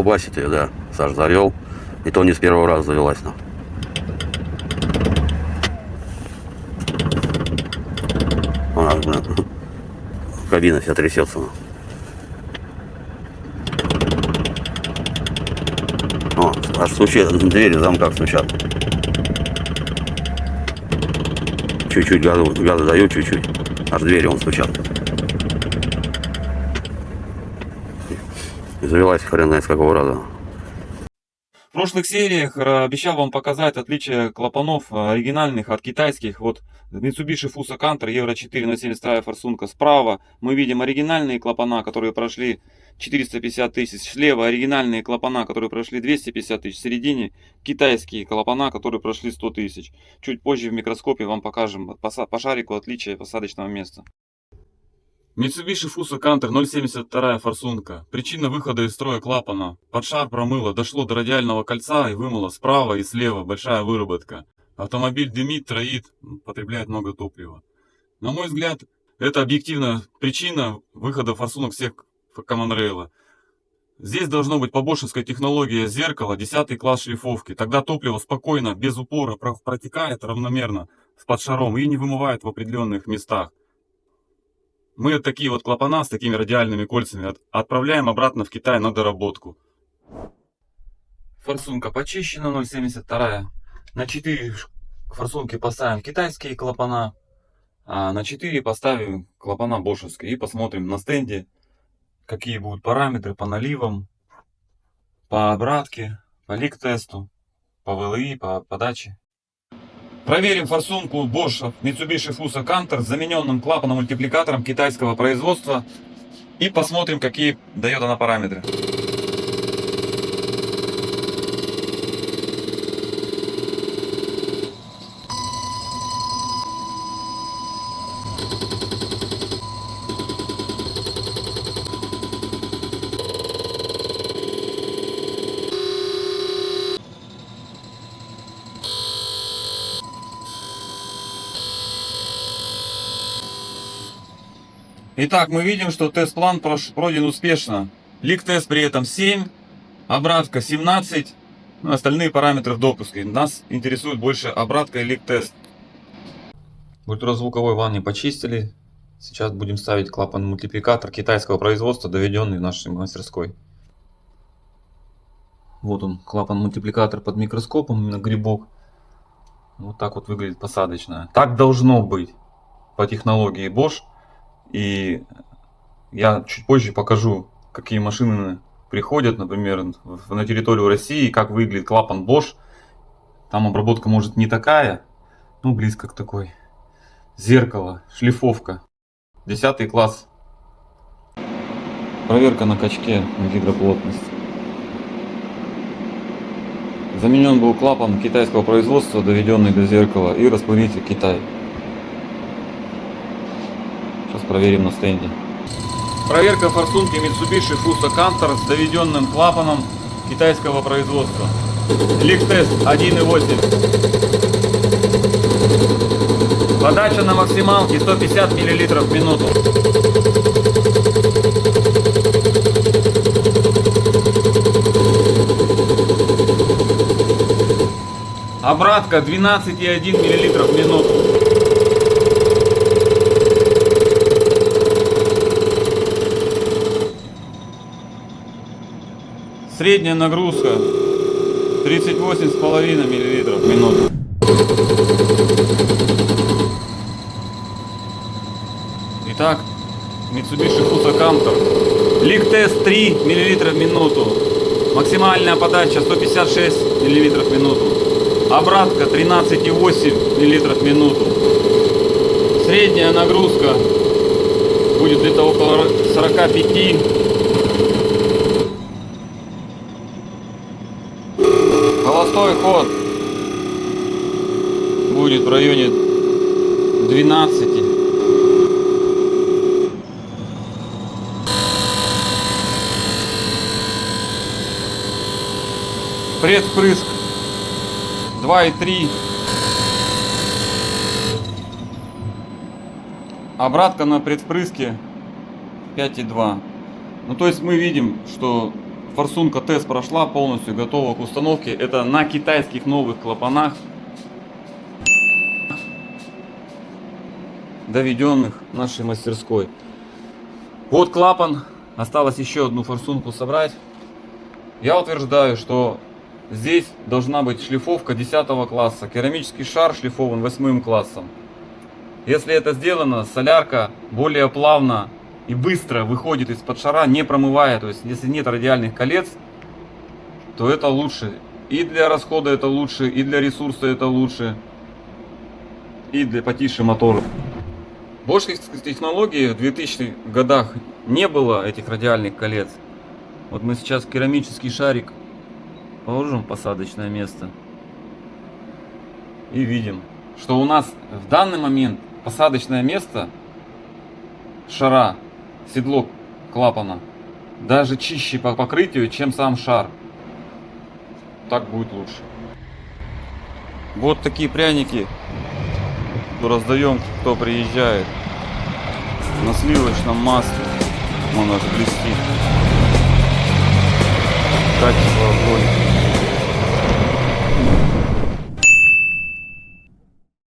Погасить ее, да. Саш завел. И то не с первого раза завелась. Ну. Кабина вся трясется. О, аж стучит, двери в замках стучат. Чуть-чуть газа даю, чуть-чуть. Аж двери он стучат. Завелась хрен знает с какого раза. В прошлых сериях обещал вам показать отличие клапанов оригинальных от китайских. Вот Mitsubishi Fuso Canter Euro 4 на 72 форсунка. Справа мы видим оригинальные клапана, которые прошли 450 тысяч. Слева оригинальные клапана, которые прошли 250 тысяч. В середине китайские клапана, которые прошли 100 тысяч. Чуть позже в микроскопе вам покажем по шарику отличие посадочного места. Mitsubishi Fuso Canter 0,72 форсунка. Причина выхода из строя клапана. Под шар промыло, дошло до радиального кольца и вымыло справа и слева. Большая выработка. Автомобиль дымит, троит, потребляет много топлива. На мой взгляд, это объективная причина выхода форсунок всех Common Rail. Здесь должно быть по бошевской технологии зеркала 10 класс шлифовки. Тогда топливо спокойно, без упора протекает равномерно под шаром и не вымывает в определенных местах. Мы такие вот клапана с такими радиальными кольцами отправляем обратно в Китай на доработку. Форсунка почищена 0,72. На 4 форсунки поставим китайские клапана, а на 4 поставим клапана бошевские. И посмотрим на стенде, какие будут параметры по наливам, по обратке, по лик-тесту, по ВЛИ, по подаче. Проверим форсунку Bosch Mitsubishi Fuso Canter с замененным клапаном-мультипликатором китайского производства и посмотрим, какие дает она параметры. Итак, мы видим, что тест-план пройден успешно. Лик-тест при этом 7, обратка 17, остальные параметры в допуске. Нас интересует больше обратка и лик-тест. В ультразвуковой ванне почистили. Сейчас будем ставить клапан-мультипликатор китайского производства, доведенный в нашей мастерской. Вот он, клапан-мультипликатор под микроскопом на грибок. Вот так вот выглядит посадочная. Так должно быть по технологии Bosch. И я чуть позже покажу, какие машины приходят, например, на территорию России, как выглядит клапан Bosch. Там обработка может не такая, ну близко к такой. Зеркало, шлифовка. 10 класс. Проверка на качке на гидроплотность. Заменен был клапан китайского производства, доведенный до зеркала, и распылитель Китай. Сейчас проверим на стенде. Проверка форсунки Mitsubishi Fuso Canter с доведенным клапаном китайского производства. Лик-тест 1,8. Подача на максималке 150 мл в минуту. Обратка 12,1 мл в минуту. Средняя нагрузка 38,5 мл в минуту. Итак, Mitsubishi Fuso Canter. Лик-тест 3 мл в минуту. Максимальная подача 156 мл в минуту. Обратка 13,8 мл в минуту. Средняя нагрузка будет где-то около 45. Холостой ход будет в районе 12. Предвпрыск 2,3. Обратка на предвпрыске 5,2. Ну то есть мы видим, что форсунка тест прошла полностью, готова к установке. Это на китайских новых клапанах, доведенных нашей мастерской. Вот клапан. Осталось еще одну форсунку собрать. Я утверждаю, что здесь должна быть шлифовка 10 класса. Керамический шар шлифован 8 классом. Если это сделано, солярка более плавно и быстро выходит из-под шара, не промывая. То есть, если нет радиальных колец, то это лучше. И для расхода это лучше, и для ресурса это лучше, и для потише мотора. В бошских технологиях в 2000-х годах не было этих радиальных колец. Вот мы сейчас керамический шарик положим в посадочное место и видим, что у нас в данный момент посадочное место шара, седло клапана, даже чище по покрытию, чем сам шар. Так будет лучше. Вот такие пряники раздаем, кто приезжает. На сливочном масле. Он аж блестит. Качество огонь.